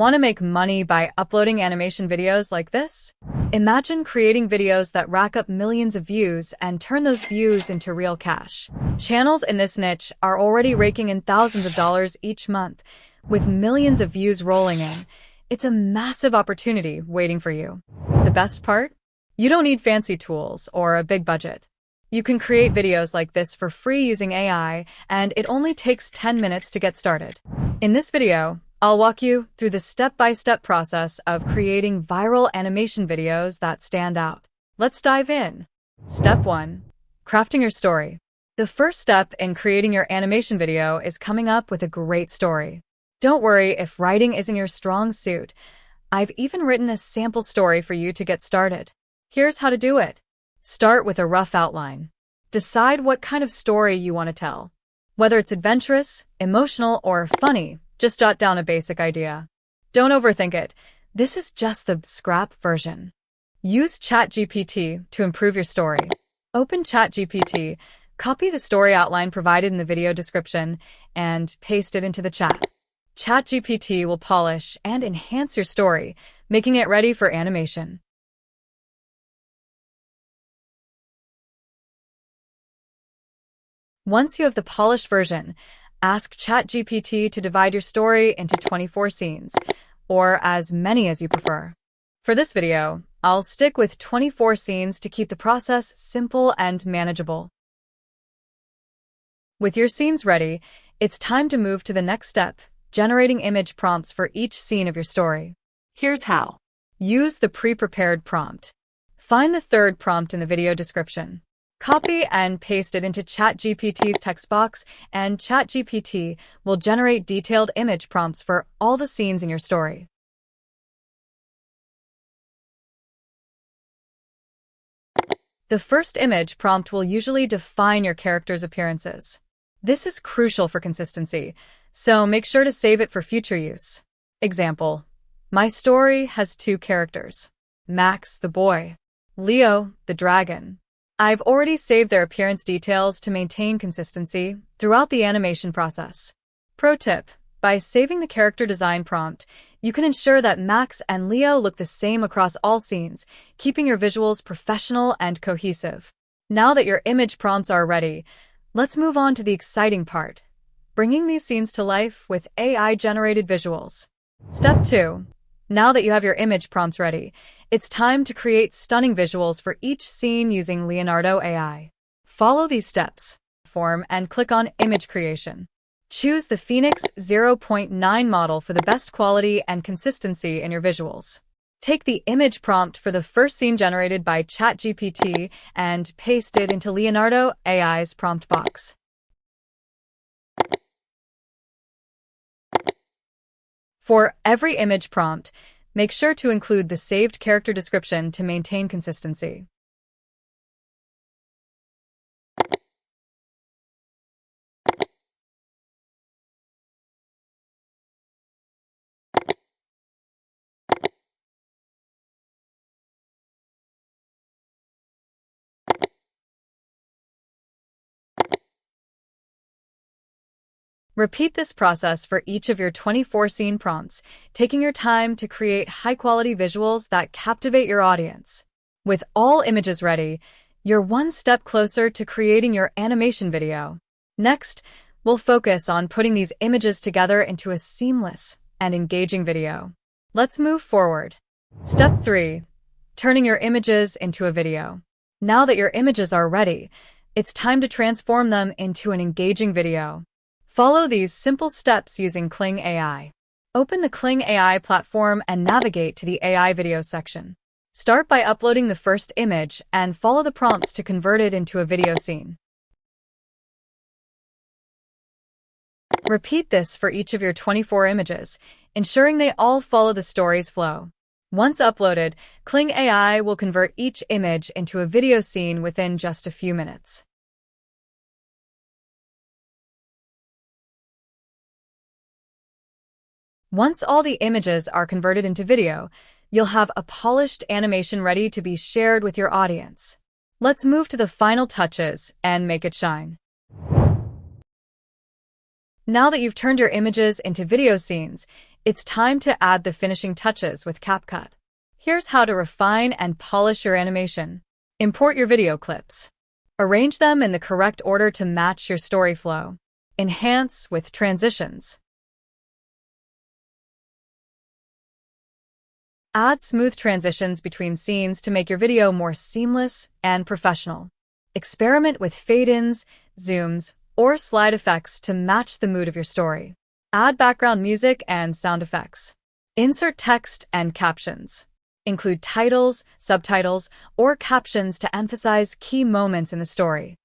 Want to make money by uploading animation videos like this? Imagine creating videos that rack up millions of views and turn those views into real cash. Channels in this niche are already raking in thousands of dollars each month, with millions of views rolling in. It's a massive opportunity waiting for you. The best part? You don't need fancy tools or a big budget. You can create videos like this for free using AI, and it only takes 10 minutes to get started. In this video, I'll walk you through the step-by-step process of creating viral animation videos that stand out. Let's dive in. Step 1. Crafting your story. The first step in creating your animation video is coming up with a great story. Don't worry if writing isn't your strong suit. I've even written a sample story for you to get started. Here's how to do it. Start with a rough outline. Decide what kind of story you want to tell. Whether it's adventurous, emotional, or funny, just jot down a basic idea. Don't overthink it. This is just the scrap version. Use ChatGPT to improve your story. Open ChatGPT, copy the story outline provided in the video description, and paste it into the chat. ChatGPT will polish and enhance your story, making it ready for animation. Once you have the polished version, ask ChatGPT to divide your story into 24 scenes, or as many as you prefer. For this video, I'll stick with 24 scenes to keep the process simple and manageable. With your scenes ready, it's time to move to the next step, generating image prompts for each scene of your story. Here's how. Use the pre-prepared prompt. Find the third prompt in the video description. Copy and paste it into ChatGPT's text box, and ChatGPT will generate detailed image prompts for all the scenes in your story. The first image prompt will usually define your character's appearances. This is crucial for consistency, so make sure to save it for future use. Example: my story has two characters, Max the boy, Leo the dragon. I've already saved their appearance details to maintain consistency throughout the animation process. Pro tip: by saving the character design prompt, you can ensure that Max and Leo look the same across all scenes, keeping your visuals professional and cohesive. Now that your image prompts are ready, let's move on to the exciting part: bringing these scenes to life with AI-generated visuals. Step 2. Now that you have your image prompts ready, it's time to create stunning visuals for each scene using Leonardo AI. Follow these steps. Form and click on Image Creation. Choose the Phoenix 0.9 model for the best quality and consistency in your visuals. Take the image prompt for the first scene generated by ChatGPT and paste it into Leonardo AI's prompt box. For every image prompt, make sure to include the saved character description to maintain consistency. Repeat this process for each of your 24 scene prompts, taking your time to create high-quality visuals that captivate your audience. With all images ready, you're one step closer to creating your animation video. Next, we'll focus on putting these images together into a seamless and engaging video. Let's move forward. Step 3. Turning your images into a video. Now that your images are ready, it's time to transform them into an engaging video. Follow these simple steps using Kling AI. Open the Kling AI platform and navigate to the AI video section. Start by uploading the first image and follow the prompts to convert it into a video scene. Repeat this for each of your 24 images, ensuring they all follow the story's flow. Once uploaded, Kling AI will convert each image into a video scene within just a few minutes. Once all the images are converted into video, you'll have a polished animation ready to be shared with your audience. Let's move to the final touches and make it shine. Now that you've turned your images into video scenes, it's time to add the finishing touches with CapCut. Here's how to refine and polish your animation. Import your video clips. Arrange them in the correct order to match your story flow. Enhance with transitions. Add smooth transitions between scenes to make your video more seamless and professional. Experiment with fade-ins, zooms, or slide effects to match the mood of your story. Add background music and sound effects. Insert text and captions. Include titles, subtitles, or captions to emphasize key moments in the story.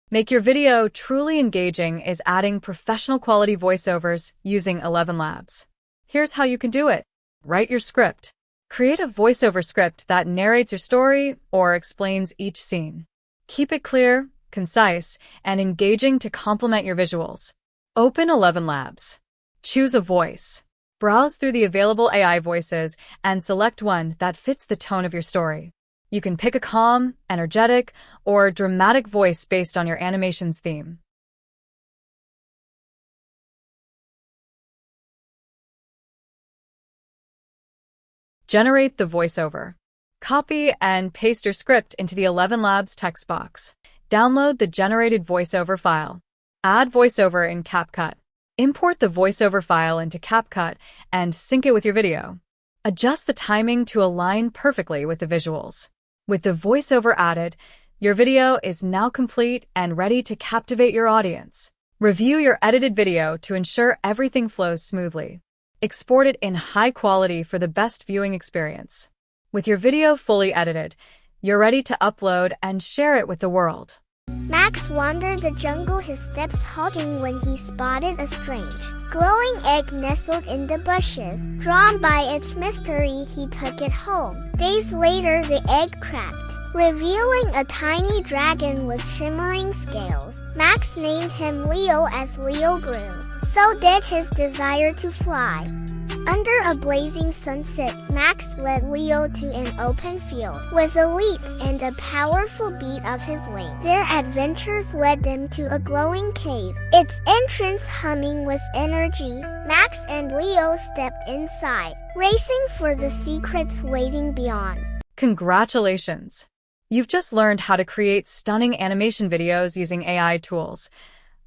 Make your video truly engaging is adding professional quality voiceovers using ElevenLabs. Here's how you can do it. Write your script. Create a voiceover script that narrates your story or explains each scene. Keep it clear, concise, and engaging to complement your visuals. Open ElevenLabs. Choose a voice. Browse through the available AI voices and select one that fits the tone of your story. You can pick a calm, energetic, or dramatic voice based on your animation's theme. Generate the voiceover. Copy and paste your script into the ElevenLabs text box. Download the generated voiceover file. Add voiceover in CapCut. Import the voiceover file into CapCut and sync it with your video. Adjust the timing to align perfectly with the visuals. With the voiceover added, your video is now complete and ready to captivate your audience. Review your edited video to ensure everything flows smoothly. Export it in high quality for the best viewing experience. With your video fully edited, you're ready to upload and share it with the world. Max wandered the jungle, his steps halting when he spotted a strange, glowing egg nestled in the bushes. Drawn by its mystery, he took it home. Days later, the egg cracked, revealing a tiny dragon with shimmering scales. Max named him Leo as Leo grew. So did his desire to fly. Under a blazing sunset, Max led Leo to an open field. With a leap and a powerful beat of his wings, their adventures led them to a glowing cave. Its entrance humming with energy, Max and Leo stepped inside, racing for the secrets waiting beyond. Congratulations! You've just learned how to create stunning animation videos using AI tools,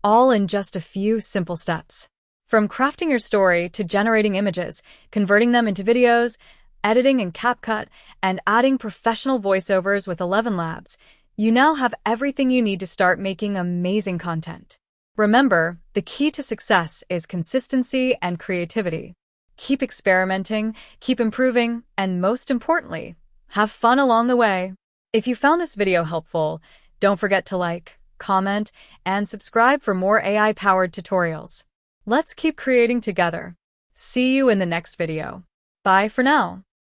all in just a few simple steps. From crafting your story to generating images, converting them into videos, editing in CapCut, and adding professional voiceovers with ElevenLabs, you now have everything you need to start making amazing content. Remember, the key to success is consistency and creativity. Keep experimenting, keep improving, and most importantly, have fun along the way. If you found this video helpful, don't forget to like, comment, and subscribe for more AI-powered tutorials. Let's keep creating together. See you in the next video. Bye for now.